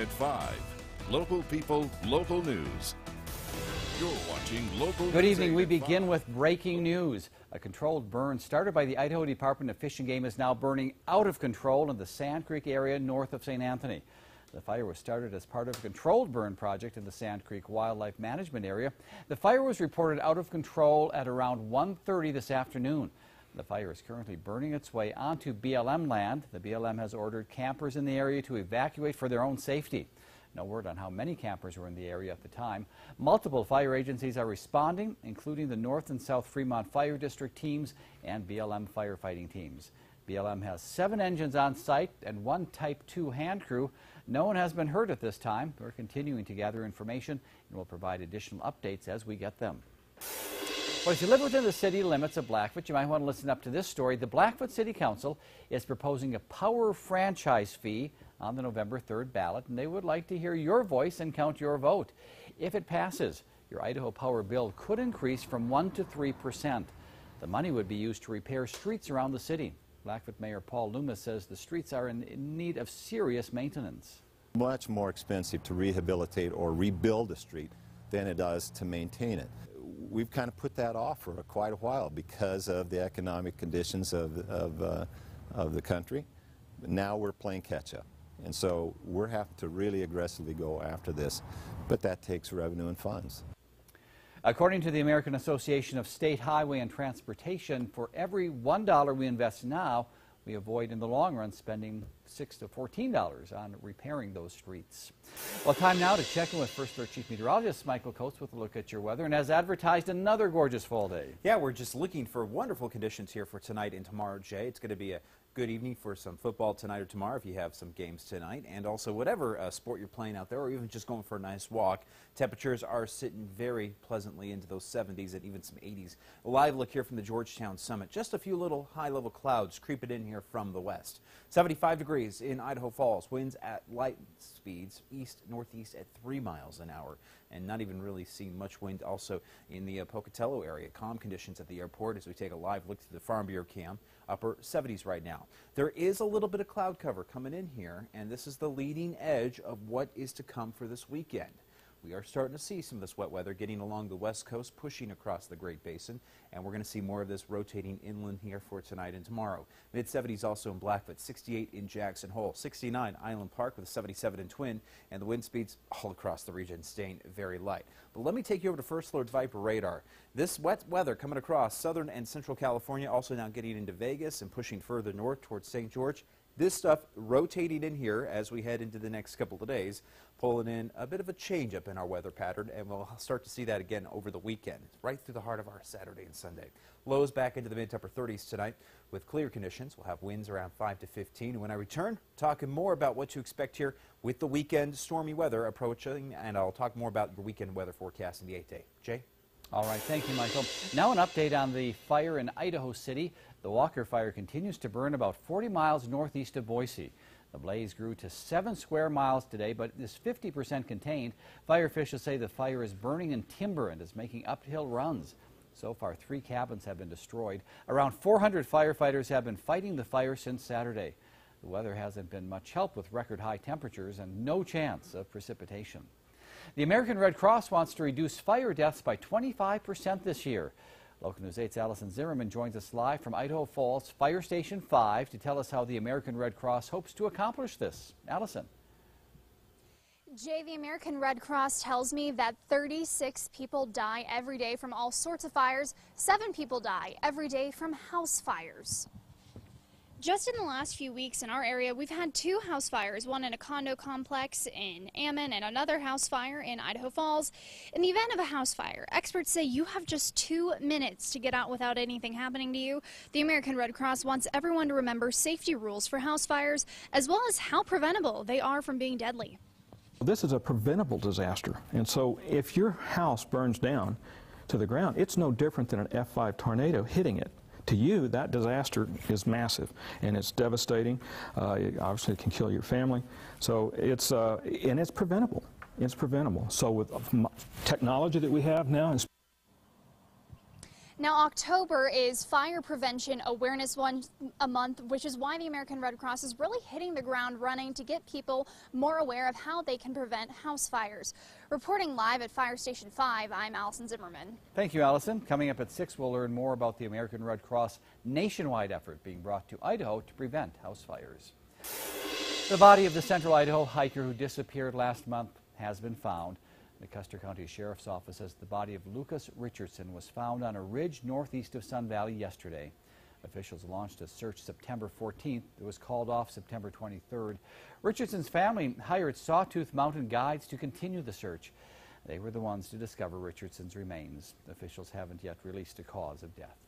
at 5. Local people, local news. You're watching Local News. Good evening. We 8 at begin 5. with breaking news. A controlled burn started by the Idaho Department of Fish and Game is now burning out of control in the Sand Creek area north of St. Anthony. The fire was started as part of a controlled burn project in the Sand Creek Wildlife Management Area. The fire was reported out of control at around 1:30 this afternoon. The fire is currently burning its way onto BLM land. The BLM has ordered campers in the area to evacuate for their own safety. No word on how many campers were in the area at the time. Multiple fire agencies are responding, including the North and South Fremont Fire District teams and BLM firefighting teams. BLM has 7 engines on site and 1 Type 2 hand crew. No one has been hurt at this time. We're continuing to gather information and will provide additional updates as we get them. Well, if you live within the city limits of Blackfoot, you might want to listen up to this story. The Blackfoot City Council is proposing a power franchise fee on the November 3rd ballot, and they would like to hear your voice and count your vote. If it passes, your Idaho Power bill could increase from 1% to 3%. The money would be used to repair streets around the city. Blackfoot Mayor Paul Loomis says the streets are in need of serious maintenance. Much more expensive to rehabilitate or rebuild a street than it does to maintain it. We've kind of put that off for quite a while because of the economic conditions of the country. But now we're playing catch up. And so we're having to really aggressively go after this. But that takes revenue and funds. According to the American Association of State Highway and Transportation, for every $1 we invest now, we avoid in the long run spending $6 to $14 on repairing those streets. Well, time now to check in with First Alert Chief Meteorologist Michael Coates with a look at your weather. And as advertised, another gorgeous fall day. Yeah, we're just looking for wonderful conditions here for tonight and tomorrow, Jay. It's going to be a good evening for some football tonight or tomorrow if you have some games tonight, and also whatever sport you're playing out there or even just going for a nice walk. Temperatures are sitting very pleasantly into those 70s and even some 80s. A live look here from the Georgetown Summit. Just a few little high-level clouds creeping in here from the west. 75 degrees in Idaho Falls. Winds at light speeds east-northeast at 3 miles an hour, and not even really seeing much wind also in the Pocatello area. Calm conditions at the airport as we take a live look through the Farm Bureau cam. Upper 70s right now. There is a little bit of cloud cover coming in here, and this is the leading edge of what is to come for this weekend. We are starting to see some of this wet weather getting along the west coast, pushing across the Great Basin, and we're going to see more of this rotating inland here for tonight and tomorrow. Mid-70s also in Blackfoot, 68 in Jackson Hole, 69 Island Park with a 77 in Twin, and the wind speeds all across the region staying very light. But let me take you over to First Alert Viper radar. This wet weather coming across southern and central California, also now getting into Vegas and pushing further north towards St. George. This stuff rotating in here as we head into the next couple of days, pulling in a bit of a change up in our weather pattern, and we'll start to see that again over the weekend, right through the heart of our Saturday and Sunday. Lows back into the mid to upper 30s tonight with clear conditions. We'll have winds around 5 to 15. And when I return, talking more about what to expect here with the weekend stormy weather approaching, and I'll talk more about your weekend weather forecast in the 8-day. Jay? All right, thank you, Michael. Now an update on the fire in Idaho City. The Walker Fire continues to burn about 40 miles northeast of Boise. The blaze grew to 7 square miles today, but is 50% contained. Fire officials say the fire is burning in timber and is making uphill runs. So far, 3 cabins have been destroyed. Around 400 firefighters have been fighting the fire since Saturday. The weather hasn't been much help with record high temperatures and no chance of precipitation. The American Red Cross wants to reduce fire deaths by 25% this year. Local News 8's Allison Zimmerman joins us live from Idaho Falls Fire Station 5 to tell us how the American Red Cross hopes to accomplish this. Allison. Jay, the American Red Cross tells me that 36 people die every day from all sorts of fires. 7 people die every day from house fires. Just in the last few weeks in our area, we've had 2 house fires, one in a condo complex in Ammon and another house fire in Idaho Falls. In the event of a house fire, experts say you have just 2 minutes to get out without anything happening to you. The American Red Cross wants everyone to remember safety rules for house fires, as well as how preventable they are from being deadly. This is a preventable disaster, and so if your house burns down to the ground, it's no different than an F5 tornado hitting it. To you, that disaster is massive, and it's devastating. Obviously, it can kill your family. So it's and it's preventable. It's preventable. So with technology that we have now, Now, October is Fire Prevention Awareness Month, which is why the American Red Cross is really hitting the ground running to get people more aware of how they can prevent house fires. Reporting live at Fire Station 5, I'm Allison Zimmerman. Thank you, Allison. Coming up at 6, we'll learn more about the American Red Cross nationwide effort being brought to Idaho to prevent house fires. The body of the Central Idaho hiker who disappeared last month has been found. The Custer County Sheriff's Office says the body of Lucas Richardson was found on a ridge northeast of Sun Valley yesterday. Officials launched a search September 14th. It was called off September 23rd. Richardson's family hired Sawtooth Mountain guides to continue the search. They were the ones to discover Richardson's remains. Officials haven't yet released a cause of death.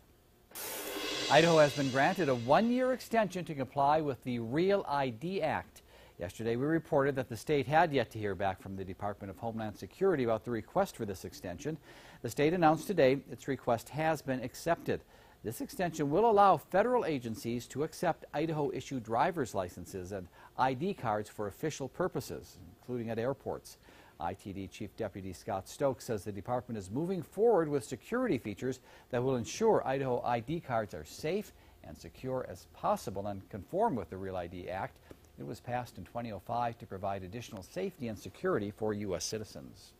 Idaho has been granted a 1-year extension to comply with the Real ID Act. Yesterday, we reported that the state had yet to hear back from the Department of Homeland Security about the request for this extension. The state announced today its request has been accepted. This extension will allow federal agencies to accept Idaho-issued driver's licenses and ID cards for official purposes, including at airports. ITD Chief Deputy Scott Stokes says the department is moving forward with security features that will ensure Idaho ID cards are safe and secure as possible and conform with the Real ID Act. It was passed in 2005 to provide additional safety and security for U.S. citizens.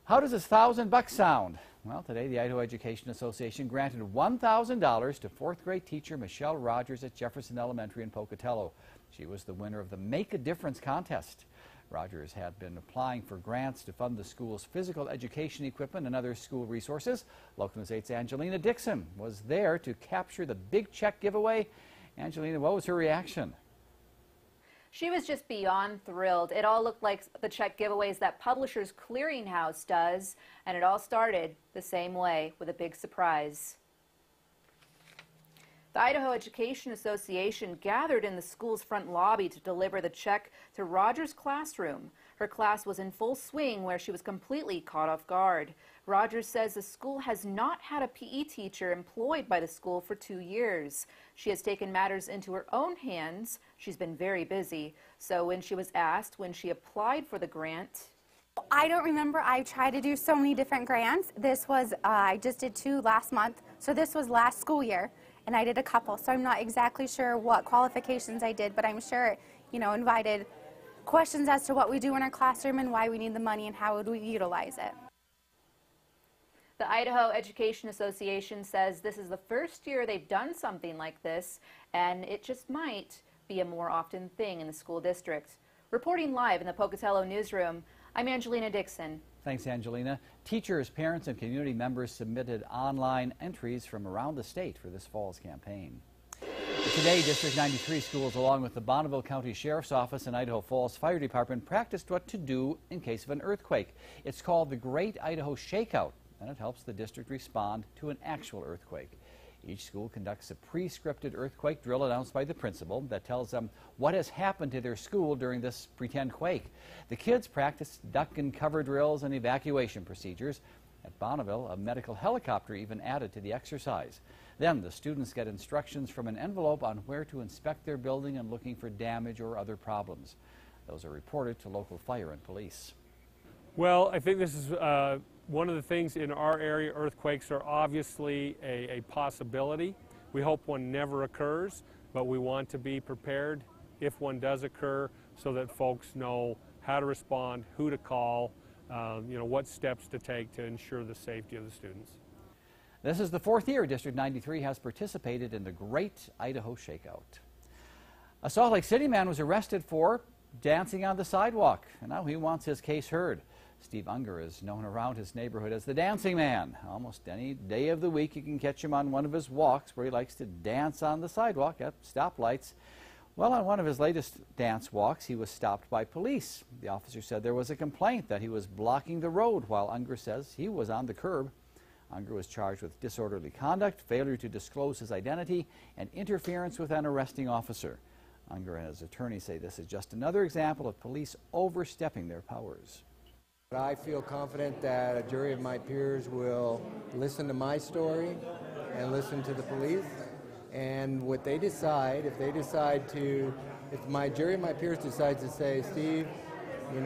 How does this $1,000 sound? Well, today the Idaho Education Association granted $1,000 to 4th grade teacher Michelle Rogers at Jefferson Elementary in Pocatello. She was the winner of the Make a Difference contest. Rogers had been applying for grants to fund the school's physical education equipment and other school resources. Local News 8's Angelina Dixon was there to capture the big check giveaway. Angelina, what was her reaction? She was just beyond thrilled. It all looked like the check giveaways that Publishers Clearinghouse does, and it all started the same way with a big surprise. The Idaho Education Association gathered in the school's front lobby to deliver the check to Rogers' classroom. Her class was in full swing where she was completely caught off guard. Rogers says the school has not had a PE teacher employed by the school for 2 years. She has taken matters into her own hands. She's been very busy. So when she was asked when she applied for the grant, I don't remember. I tried to do so many different grants. This was, I just did 2 last month. So this was last school year, and I did a couple. So I'm not exactly sure what qualifications I did, but I'm sure, invited questions as to what we do in our classroom and why we need the money and how would we utilize it. The Idaho Education Association says this is the first year they've done something like this, and it just might be a more often thing in the school district. Reporting live in the Pocatello newsroom, I'm Angelina Dixon. Thanks, Angelina. Teachers, parents, and community members submitted online entries from around the state for this fall's campaign. Today, District 93 schools, along with the Bonneville County Sheriff's Office and Idaho Falls Fire Department, practiced what to do in case of an earthquake. It's called the Great Idaho Shakeout, and it helps the district respond to an actual earthquake. Each school conducts a pre-scripted earthquake drill announced by the principal that tells them what has happened to their school during this pretend quake. The kids practice duck and cover drills and evacuation procedures. At Bonneville, a medical helicopter even added to the exercise. Then the students get instructions from an envelope on where to inspect their building and looking for damage or other problems. Those are reported to local fire and police. Well, I think this is one of the things in our area. Earthquakes are obviously a possibility. We hope one never occurs, but we want to be prepared if one does occur so that folks know how to respond, who to call, what steps to take to ensure the safety of the students. This is the 4th year District 93 has participated in the Great Idaho Shakeout. A Salt Lake City man was arrested for dancing on the sidewalk, and now he wants his case heard. Steve Unger is known around his neighborhood as the Dancing Man. Almost any day of the week you can catch him on one of his walks where he likes to dance on the sidewalk at stoplights. Well, on one of his latest dance walks, he was stopped by police. The officer said there was a complaint that he was blocking the road, while Unger says he was on the curb. Unger was charged with disorderly conduct, failure to disclose his identity, and interference with an arresting officer. Unger and his attorney say this is just another example of police overstepping their powers. I feel confident that a jury of my peers will listen to my story and listen to the police. And what they decide, if my jury of my peers decides to say, Steve, you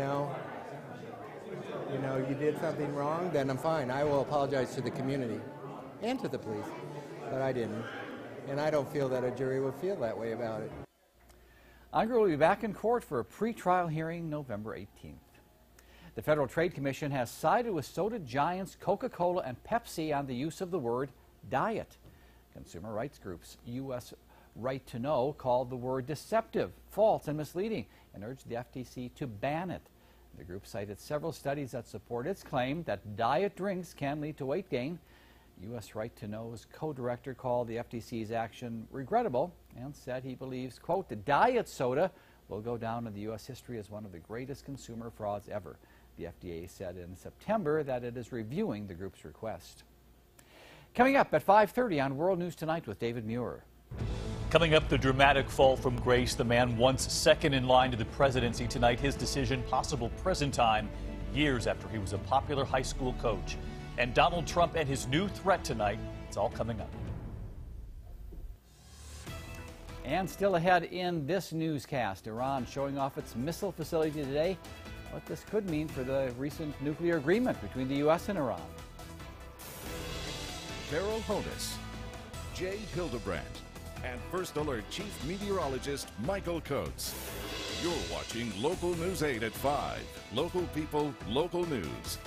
did something wrong, then I'm fine. I will apologize to the community. and to the police, but I didn't. And I don't feel that a jury would feel that way about it. Unger will be back in court for a pre-trial hearing November 18th. The Federal Trade Commission has sided with soda giants Coca-Cola and Pepsi on the use of the word diet. Consumer rights groups U.S. Right to Know called the word deceptive, false, and misleading and urged the FTC to ban it. The group cited several studies that support its claim that diet drinks can lead to weight gain. U.S. Right to Know's co-director called the FTC's action regrettable and said he believes, quote, the diet soda will go down in the U.S. history as one of the greatest consumer frauds ever. The FDA said in September that it is reviewing the group's request. Coming up at 5:30 on World News Tonight with David Muir. Coming up, the dramatic fall from grace, the man once second in line to the presidency tonight, his decision possible prison time years after he was a popular high school coach. And Donald Trump and his new threat tonight. It's all coming up. And still ahead in this newscast, Iran showing off its missile facility today. What this could mean for the recent nuclear agreement between the U.S. and Iran. Cheryl Honus, Jay Hildebrandt, and First Alert Chief Meteorologist Michael Coates. You're watching Local News 8 at 5. Local people, local news.